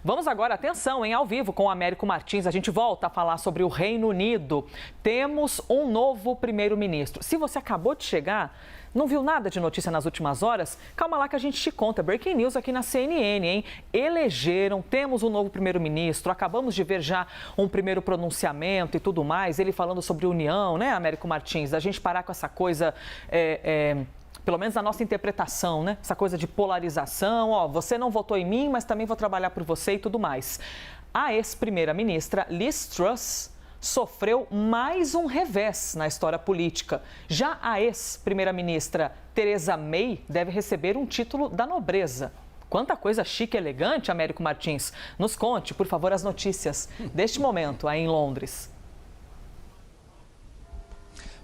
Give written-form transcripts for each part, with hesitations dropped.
Vamos agora, atenção, ao vivo com o Américo Martins. A gente volta a falar sobre o Reino Unido. Temos um novo primeiro-ministro. Se você acabou de chegar, não viu nada de notícia nas últimas horas? Calma lá que a gente te conta. Breaking news aqui na CNN, hein? Temos um novo primeiro-ministro. Acabamos de ver já um primeiro pronunciamento e tudo mais. Ele falando sobre união, né, Américo Martins? A gente parar com essa coisa... pelo menos a nossa interpretação, né? Essa coisa de polarização, ó, você não votou em mim, mas também vou trabalhar por você e tudo mais. A ex-primeira-ministra Liz Truss sofreu mais um revés na história política. Já a ex-primeira-ministra Theresa May deve receber um título da nobreza. Quanta coisa chique e elegante, Américo Martins. Nos conte, por favor, as notícias deste momento aí em Londres.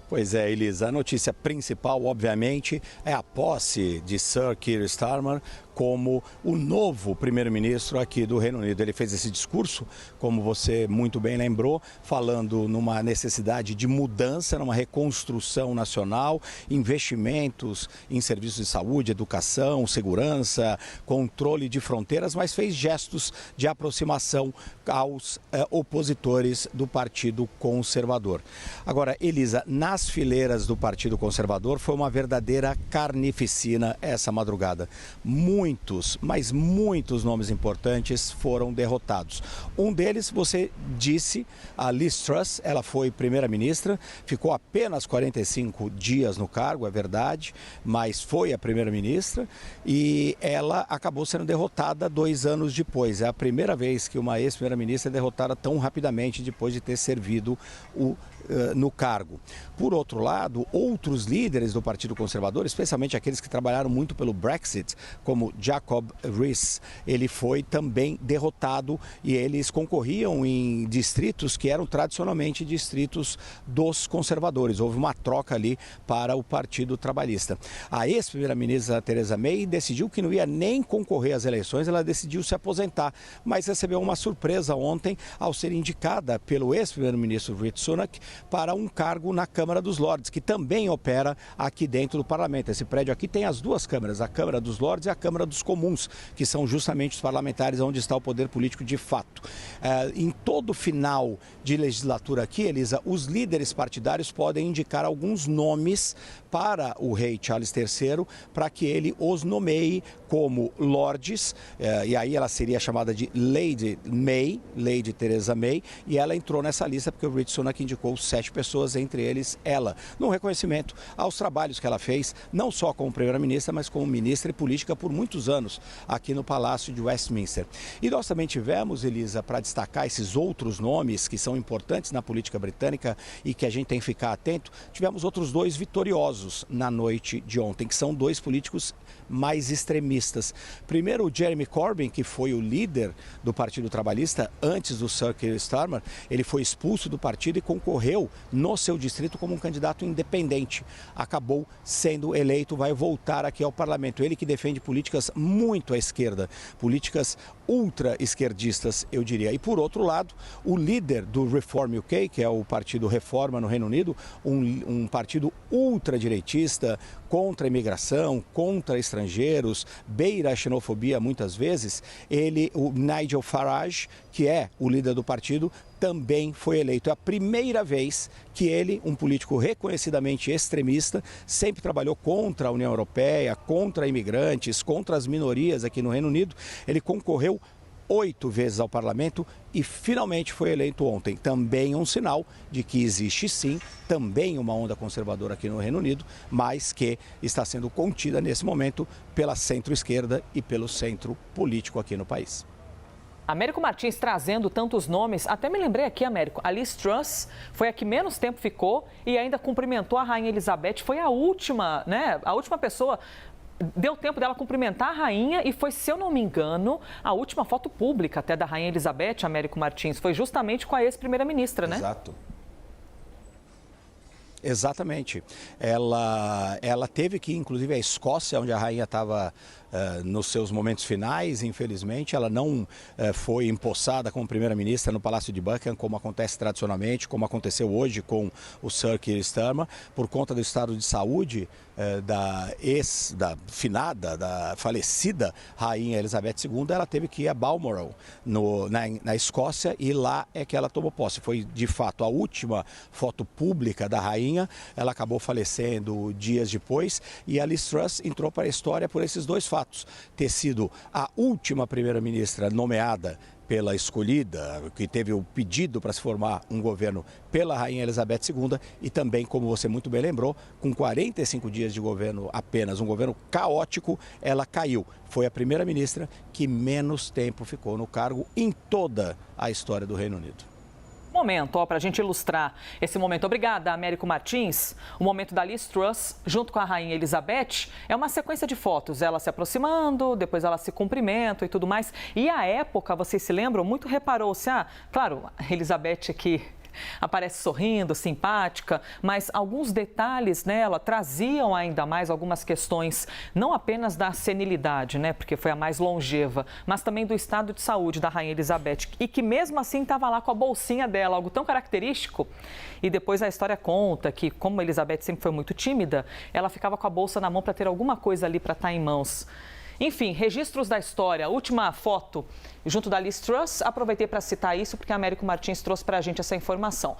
Pois é, Elisa, a notícia principal, obviamente, é a posse de Sir Keir Starmer como o novo primeiro-ministro aqui do Reino Unido. Ele fez esse discurso, como você muito bem lembrou, falando numa necessidade de mudança, numa reconstrução nacional, investimentos em serviços de saúde, educação, segurança, controle de fronteiras, mas fez gestos de aproximação aos opositores do Partido Conservador. Agora, Elisa, nas fileiras do Partido Conservador foi uma verdadeira carnificina essa madrugada. Muitos, mas muitos nomes importantes foram derrotados. Um deles, você disse, a Liz Truss, ela foi primeira-ministra, ficou apenas 45 dias no cargo, é verdade, mas foi a primeira-ministra e ela acabou sendo derrotada 2 anos depois. É a primeira vez que uma ex-primeira-ministra é derrotada tão rapidamente depois de ter servido no cargo. Por outro lado, outros líderes do Partido Conservador, especialmente aqueles que trabalharam muito pelo Brexit, como Jacob Rees, ele foi também derrotado e eles concorriam em distritos que eram tradicionalmente distritos dos conservadores. Houve uma troca ali para o Partido Trabalhista. A ex-primeira-ministra Theresa May decidiu que não ia nem concorrer às eleições, ela decidiu se aposentar, mas recebeu uma surpresa ontem ao ser indicada pelo ex-primeiro-ministro Rishi Sunak para um cargo na Câmara dos Lordes, que também opera aqui dentro do Parlamento. Esse prédio aqui tem as duas câmaras, a Câmara dos Lordes e a Câmara dos Comuns, que são justamente os parlamentares onde está o poder político de fato. Em todo final de legislatura aqui, Elisa, os líderes partidários podem indicar alguns nomes para o rei Charles III, para que ele os nomeie como lordes, e aí ela seria chamada de Lady May, Lady Theresa May, e ela entrou nessa lista porque o Rishi Sunak indicou 7 pessoas, entre eles ela, num reconhecimento aos trabalhos que ela fez, não só como primeira-ministra, mas como ministra e política por muitos anos aqui no Palácio de Westminster. E nós também tivemos, Elisa, para destacar esses outros nomes que são importantes na política britânica e que a gente tem que ficar atento, tivemos outros 2 vitoriosos na noite de ontem, que são 2 políticos mais extremistas. Primeiro, o Jeremy Corbyn, que foi o líder do Partido Trabalhista antes do Sir Keir Starmer, ele foi expulso do partido e concorreu no seu distrito como um candidato independente. Acabou sendo eleito, vai voltar aqui ao parlamento. Ele que defende políticas muito à esquerda, políticas ultra-esquerdistas, eu diria. E por outro lado, o líder do Reform UK, que é o Partido Reforma no Reino Unido, um partido ultradireitista, contra a imigração, contra estrangeiros, beira a xenofobia muitas vezes, o Nigel Farage, que é o líder do partido, também foi eleito. É a primeira vez que ele, um político reconhecidamente extremista, sempre trabalhou contra a União Europeia, contra imigrantes, contra as minorias aqui no Reino Unido. Ele concorreu 8 vezes ao parlamento e finalmente foi eleito ontem. Também um sinal de que existe sim, também uma onda conservadora aqui no Reino Unido, mas que está sendo contida nesse momento pela centro-esquerda e pelo centro político aqui no país. Américo Martins trazendo tantos nomes, até me lembrei aqui, Américo, a Liz Truss foi a que menos tempo ficou e ainda cumprimentou a Rainha Elizabeth, foi a última, né, a última pessoa, deu tempo dela cumprimentar a rainha e foi, se eu não me engano, a última foto pública até da Rainha Elizabeth, Américo Martins, foi justamente com a ex-primeira-ministra, né? Exato. Exatamente. Ela teve que ir, inclusive, à Escócia, onde a rainha estava nos seus momentos finais, infelizmente. Ela não foi empossada como primeira-ministra no Palácio de Buckingham, como acontece tradicionalmente, como aconteceu hoje com o Sir Keir Starmer, por conta do estado de saúde da falecida Rainha Elizabeth II. Ela teve que ir a Balmoral, na Escócia, e lá é que ela tomou posse. Foi, de fato, a última foto pública da rainha. Ela acabou falecendo dias depois e a Liz Truss entrou para a história por esses dois fatos: ter sido a última primeira-ministra nomeada pela escolhida, que teve o pedido para se formar um governo pela Rainha Elizabeth II, e também, como você muito bem lembrou, com 45 dias de governo apenas, um governo caótico, ela caiu. Foi a primeira-ministra que menos tempo ficou no cargo em toda a história do Reino Unido. Momento, para a gente ilustrar esse momento. Obrigada, Américo Martins. O momento da Liz Truss, junto com a Rainha Elizabeth, é uma sequência de fotos. Ela se aproximando, depois ela se cumprimentam e tudo mais. E à época, vocês se lembram, muito reparou-se, claro, a Elizabeth aqui aparece sorrindo, simpática, mas alguns detalhes nela traziam ainda mais algumas questões, não apenas da senilidade, porque foi a mais longeva, mas também do estado de saúde da Rainha Elizabeth, e que mesmo assim estava lá com a bolsinha dela, algo tão característico. E depois a história conta que, como a Elizabeth sempre foi muito tímida, ela ficava com a bolsa na mão para ter alguma coisa ali para estar em mãos. Enfim, registros da história. A última foto junto da Liz Truss. Aproveitei para citar isso porque a Américo Martins trouxe para a gente essa informação.